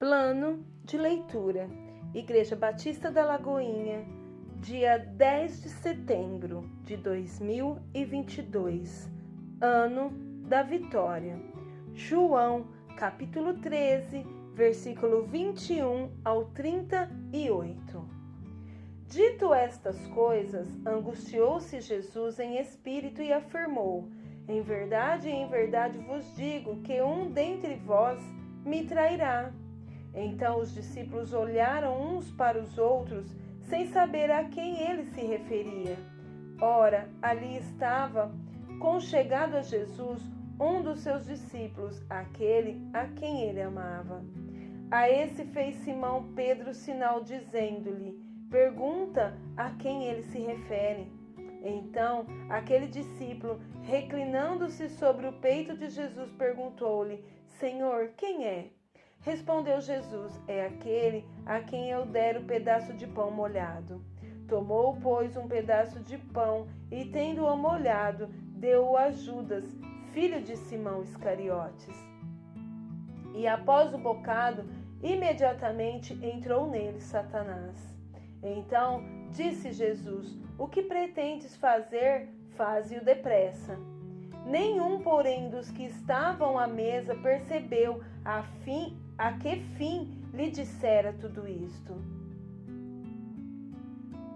Plano de leitura. Igreja Batista da Lagoinha, dia 10 de setembro de 2022, ano da vitória. João, capítulo 13, versículo 21 ao 38. Dito estas coisas, angustiou-se Jesus em espírito e afirmou: em verdade vos digo que um dentre vós me trairá. Então os discípulos olharam uns para os outros, sem saber a quem ele se referia. Ora, ali estava, conchegado a Jesus, um dos seus discípulos, aquele a quem ele amava. A esse fez Simão Pedro sinal, dizendo-lhe: pergunta a quem ele se refere. Então, aquele discípulo, reclinando-se sobre o peito de Jesus, perguntou-lhe: Senhor, quem é? Respondeu Jesus: é aquele a quem eu der o pedaço de pão molhado. Tomou, pois, um pedaço de pão e, tendo-o molhado, deu-o a Judas, filho de Simão Iscariotes. E após o bocado, imediatamente entrou nele Satanás. Então disse Jesus: o que pretendes fazer, faze-o depressa. Nenhum, porém, dos que estavam à mesa percebeu a que fim lhe dissera tudo isto.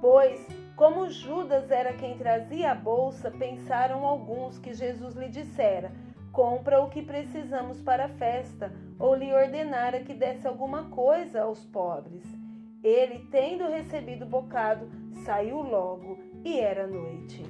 Pois, como Judas era quem trazia a bolsa, pensaram alguns que Jesus lhe dissera: compra o que precisamos para a festa, ou lhe ordenara que desse alguma coisa aos pobres. Ele, tendo recebido o bocado, saiu logo, e era noite.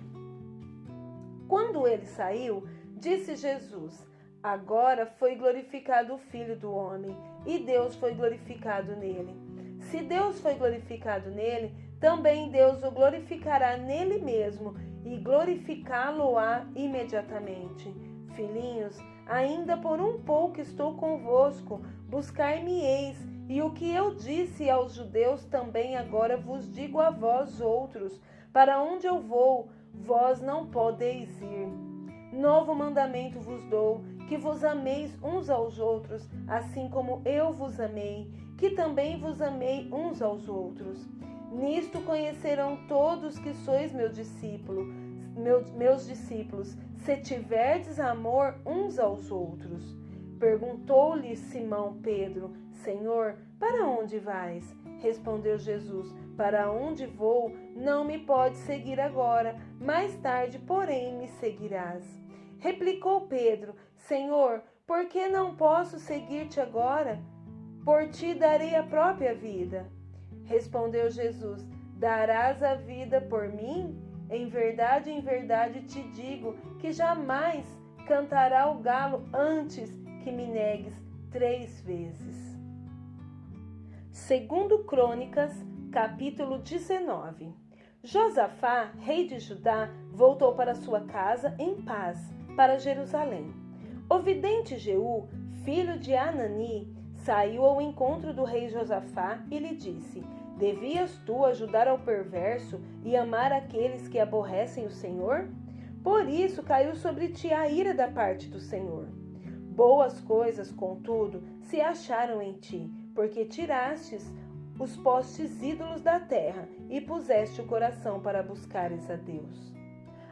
Quando ele saiu, disse Jesus: agora foi glorificado o Filho do Homem, e Deus foi glorificado nele. Se Deus foi glorificado nele, também Deus o glorificará nele mesmo, e glorificá-lo-á imediatamente. Filhinhos, ainda por um pouco estou convosco, buscar-me-eis, e o que eu disse aos judeus também agora vos digo a vós outros: para onde eu vou, vós não podeis ir. Novo mandamento vos dou, que vos ameis uns aos outros, assim como eu vos amei, que também vos amei uns aos outros. Nisto conhecerão todos que sois meus discípulos, se tiverdes amor uns aos outros. Perguntou-lhe Simão Pedro: Senhor, para onde vais? Respondeu Jesus: para onde vou, não me podes seguir agora, mais tarde, porém, me seguirás. Replicou Pedro: Senhor, por que não posso seguir-te agora? Por ti darei a própria vida. Respondeu Jesus: darás a vida por mim? Em verdade te digo que jamais cantará o galo antes que me negues 3 vezes. Segundo Crônicas, capítulo 19. Josafá, rei de Judá, voltou para sua casa em paz, para Jerusalém. O vidente Jeú, filho de Anani, saiu ao encontro do rei Josafá e lhe disse: devias tu ajudar ao perverso e amar aqueles que aborrecem o Senhor? Por isso caiu sobre ti a ira da parte do Senhor. Boas coisas, contudo, se acharam em ti, porque tirastes os postes ídolos da terra e puseste o coração para buscares a Deus.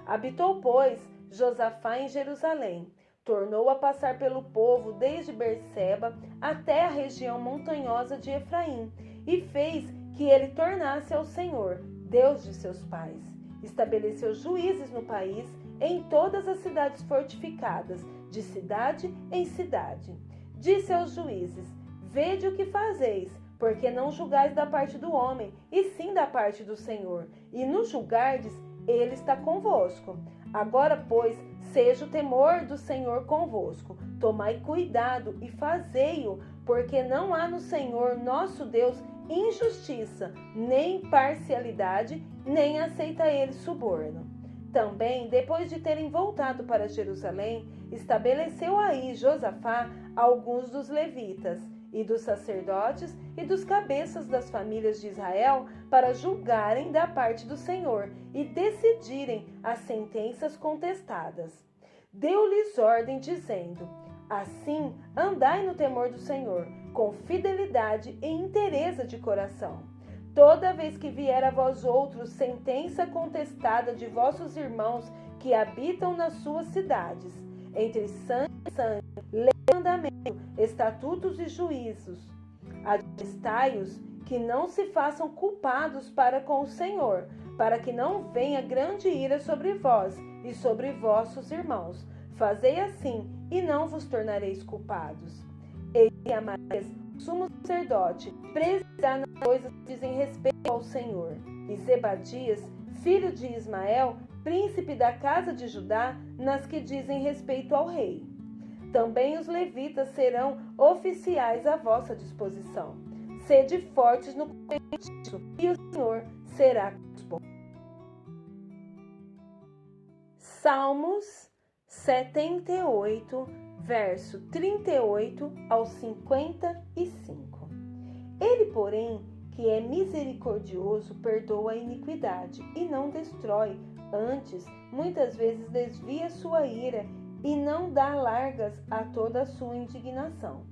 Habitou, pois, Josafá em Jerusalém. Tornou a passar pelo povo desde Berseba até a região montanhosa de Efraim, e fez que ele tornasse ao Senhor, Deus de seus pais. Estabeleceu juízes no país, em todas as cidades fortificadas, de cidade em cidade. Disse aos juízes: vede o que fazeis, porque não julgais da parte do homem, e sim da parte do Senhor, e no julgardes, ele está convosco. Agora, pois, seja o temor do Senhor convosco. Tomai cuidado e fazei-o, porque não há no Senhor nosso Deus injustiça, nem parcialidade, nem aceita ele suborno. Também, depois de terem voltado para Jerusalém, estabeleceu aí Josafá alguns dos levitas, e dos sacerdotes e dos cabeças das famílias de Israel para julgarem da parte do Senhor e decidirem as sentenças contestadas. Deu-lhes ordem dizendo: assim andai no temor do Senhor, com fidelidade e inteireza de coração. Toda vez que vier a vós outros sentença contestada de vossos irmãos que habitam nas suas cidades, entre sangue e sangue, lei e mandamento, estatutos e juízos, admoestai-os que não se façam culpados para com o Senhor, para que não venha grande ira sobre vós e sobre vossos irmãos. Fazei assim, e não vos tornareis culpados. E Amarias, sumo sacerdote, precisar nas coisas que dizem respeito ao Senhor. E Zebadias, filho de Ismael, príncipe da casa de Judá, nas que dizem respeito ao rei. Também os levitas serão oficiais à vossa disposição. Sede fortes no cometido, e o Senhor será conosco. Salmos 78, verso 38 ao 55. Ele, porém, que é misericordioso, perdoa a iniquidade e não destrói. Antes, muitas vezes desvia sua ira e não dá largas a toda a sua indignação.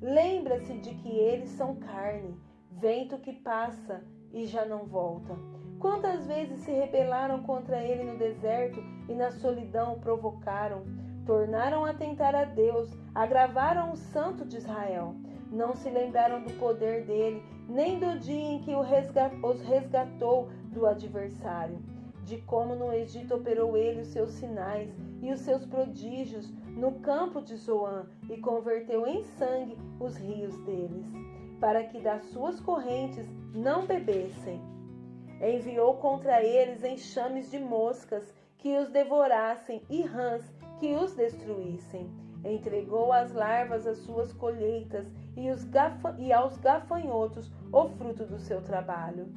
Lembra-se de que eles são carne, vento que passa e já não volta. Quantas vezes se rebelaram contra ele no deserto e na solidão o provocaram? Tornaram a tentar a Deus, agravaram o Santo de Israel. Não se lembraram do poder dele, nem do dia em que os resgatou do adversário. De como no Egito operou ele os seus sinais e os seus prodígios no campo de Zoan e converteu em sangue os rios deles, para que das suas correntes não bebessem. Enviou contra eles enxames de moscas que os devorassem e rãs que os destruíssem. Entregou às larvas as suas colheitas e aos gafanhotos o fruto do seu trabalho.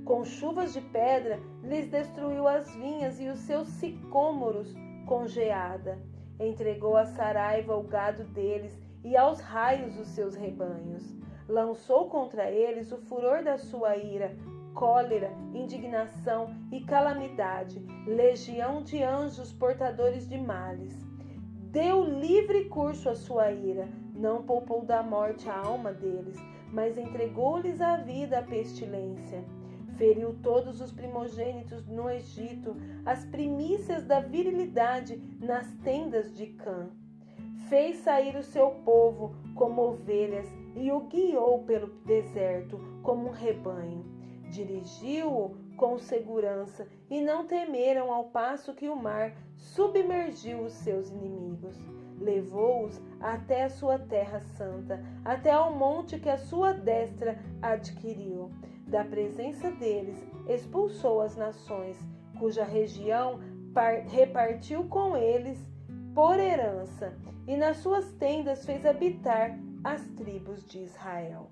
Com chuvas de pedra lhes destruiu as vinhas e os seus sicômoros com geada. Entregou à saraiva o gado deles e aos raios os seus rebanhos. Lançou contra eles o furor da sua ira, cólera, indignação e calamidade, legião de anjos portadores de males. Deu livre curso à sua ira, não poupou da morte a alma deles, mas entregou-lhes a vida à pestilência. Feriu todos os primogênitos no Egito, as primícias da virilidade nas tendas de Cã. Fez sair o seu povo como ovelhas e o guiou pelo deserto como um rebanho. Dirigiu-o com segurança e não temeram ao passo que o mar submergiu os seus inimigos. Levou-os até a sua terra santa, até ao monte que a sua destra adquiriu. Da presença deles expulsou as nações, cuja região repartiu com eles por herança, e nas suas tendas fez habitar as tribos de Israel.